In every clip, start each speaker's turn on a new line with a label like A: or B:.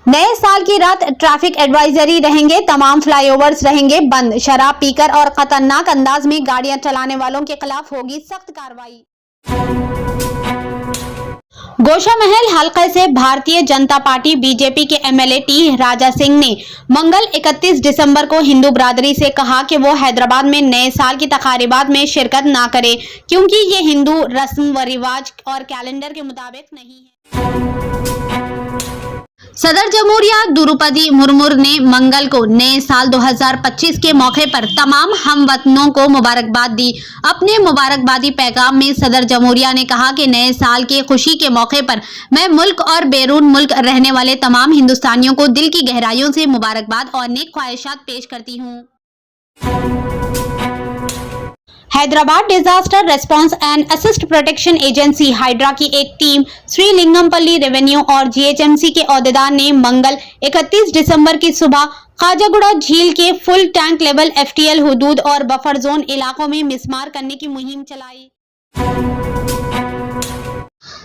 A: नए साल की रात ट्रैफिक एडवाइजरी रहेंगे, तमाम फ्लाईओवर्स रहेंगे बंद। शराब पीकर और खतरनाक अंदाज में गाड़ियां चलाने वालों के खिलाफ होगी सख्त कार्रवाई। गोशामहल हलके से भारतीय जनता पार्टी बीजेपी के एमएलए टी राजा सिंह ने मंगल 31 दिसंबर को हिंदू बिरादरी से कहा कि वो हैदराबाद में नए साल की तकारीबात में शिरकत ना करे, क्योंकि ये हिंदू रस्म व रिवाज और कैलेंडर के मुताबिक नहीं है। सदर जमहूरिया द्रौपदी मुर्मू ने मंगल को नए साल 2025 के मौके पर तमाम हमवतनों को मुबारकबाद दी। अपने मुबारकबादी पैगाम में सदर जमहूरिया ने कहा कि नए साल की खुशी के मौके पर मैं मुल्क और बैरून मुल्क रहने वाले तमाम हिंदुस्तानियों को दिल की गहराइयों से मुबारकबाद और नेक ख्वाहिशात पेश करती हूँ। Hyderabad disaster response and assist protection agency hydra की एक टीम श्रीलिंगमपल्ली रेवेन्यू और जीएचएमसी के ओहदेदार ने मंगल 31 दिसंबर की सुबह काजागुड़ा झील के फुल टैंक लेवल एफटीएल हुदूद और बफर जोन इलाकों में मिसमार करने की मुहिम चलाई।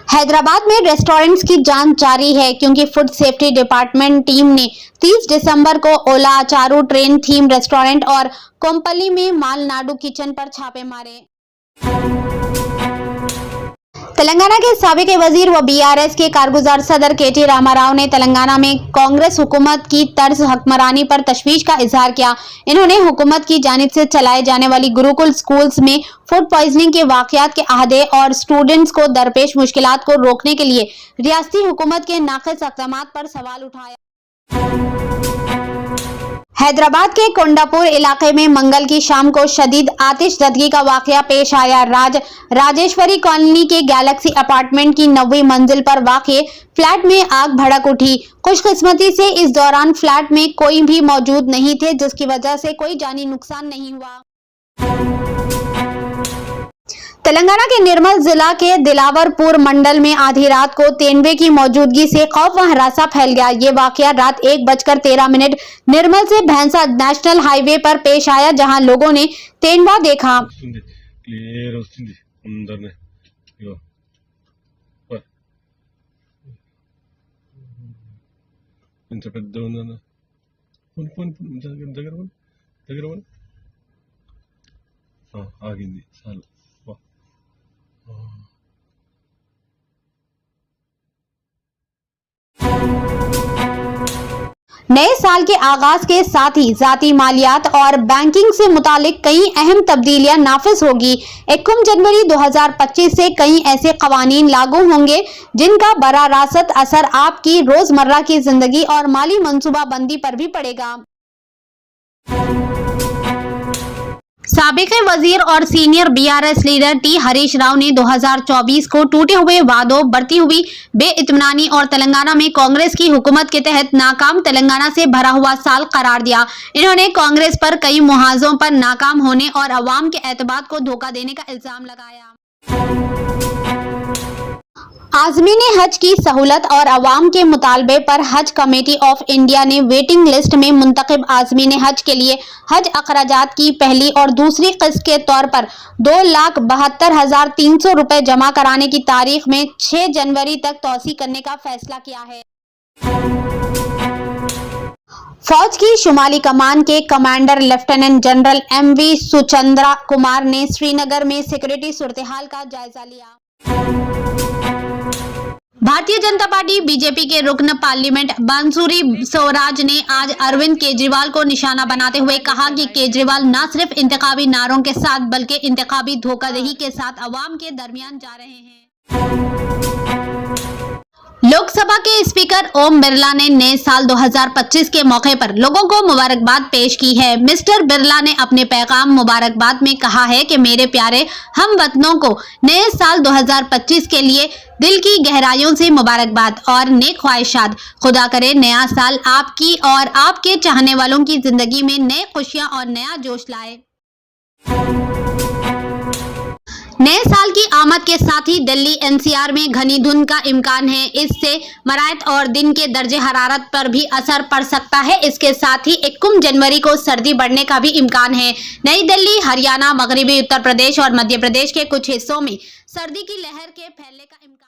A: हैदराबाद में रेस्टोरेंट्स की जांच जारी है, क्योंकि फूड सेफ्टी डिपार्टमेंट टीम ने 30 दिसंबर को ओला अचारू ट्रेन थीम रेस्टोरेंट और कोम्पली में मालनाडु किचन पर छापे मारे। तेलंगाना के साबिक वजीर व बीआरएस के कारगुजार सदर केटी रामाराव ने तेलंगाना में कांग्रेस हुकूमत की तर्ज हुक्मरानी पर तशवीश का इजहार किया। इन्होंने हुकूमत की जानिब से चलाए जाने वाली गुरुकुल स्कूल्स में फूड पॉइजनिंग के वाकयात के अहदे और स्टूडेंट्स को दरपेश मुश्किलात को रोकने के लिए रियासती हुकूमत के नाक़िस इक़दामात पर सवाल उठाया। हैदराबाद के कोंडापुर इलाके में मंगल की शाम को शदीद आतिशज़दगी का वाकया पेश आया। राजेश्वरी कॉलोनी के गैलेक्सी अपार्टमेंट की 9वीं मंजिल पर वाक़े फ्लैट में आग भड़क उठी। खुशकिस्मती से इस दौरान फ्लैट में कोई भी मौजूद नहीं थे, जिसकी वजह से कोई जानी नुकसान नहीं हुआ। तेलंगाना के निर्मल जिला के दिलावरपुर मंडल में आधी रात को तेंदुए की मौजूदगी से खौफ व हरासा फैल गया। ये वाकया रात 1:13 निर्मल से भैंसा नेशनल हाईवे पर पेश आया, जहां लोगों ने तेंदुआ देखा। नए साल के आगाज के साथ ही जाती मालियात और बैंकिंग से मुतालिक कई अहम तब्दीलियां नाफिज होगी। 1 जनवरी 2025 से कई ऐसे कवानीन लागू होंगे जिनका बराह रास्त असर आपकी रोजमर्रा की जिंदगी और माली मंसूबाबंदी पर भी पड़ेगा। साबिक वजीर और senior BRS leader T Harish Rao ने 2024 को टूटे हुए वादों, बढ़ती हुई बेइत्मीनानी और तेलंगाना में कांग्रेस की हुकूमत के तहत नाकाम तेलंगाना से भरा हुआ साल करार दिया। इन्होंने कांग्रेस पर कई मुहाजों पर नाकाम होने और अवाम के एतबार को धोखा देने का इल्जाम लगाया। आज़मीन हज की सहूलत और अवाम के मुतालबे पर हज कमेटी ऑफ इंडिया ने वेटिंग लिस्ट में मुंतखब आज़मीन हज के लिए हज अखराजात की पहली और दूसरी किस्त के तौर पर 2,72,300 रुपए जमा कराने की तारीख में 6 जनवरी तक तौसी करने का फैसला किया है। फौज की शुमाली कमान के commander lieutenant general MV Suchandra Kumar ने श्रीनगर में सिक्योरिटी सूरत-ए-हाल का जायजा लिया। भारतीय जनता पार्टी बीजेपी के रुकन पार्लियामेंट बांसुरी स्वराज ने आज अरविंद केजरीवाल को निशाना बनाते हुए कहा कि केजरीवाल न सिर्फ इंतखाबी नारों के साथ बल्कि इंतखाबी धोखाधड़ी के साथ अवाम के दरमियान जा रहे हैं। लोकसभा के स्पीकर ओम बिरला ने नए साल 2025 के मौके पर लोगों को मुबारकबाद पेश की है। मिस्टर बिरला ने अपने पैगाम मुबारकबाद में कहा है कि मेरे प्यारे हमवतनों को नए साल 2025 के लिए दिल की गहराइयों से मुबारकबाद और नेक ख्वाहिशात। खुदा करे नया साल आपकी और आपके चाहने वालों की जिंदगी में नए खुशियां और नया जोश लाए। नए साल की आमद के साथ ही दिल्ली NCR में घनी धुंध का इम्कान है। इससे मरायत और दिन के दर्जे हरारत पर भी असर पड़ सकता है। इसके साथ ही 1 जनवरी को सर्दी बढ़ने का भी इम्कान है। नई दिल्ली, हरियाणा, मगरबी उत्तर प्रदेश और मध्य प्रदेश के कुछ हिस्सों में सर्दी की लहर के फैलने का इम्कान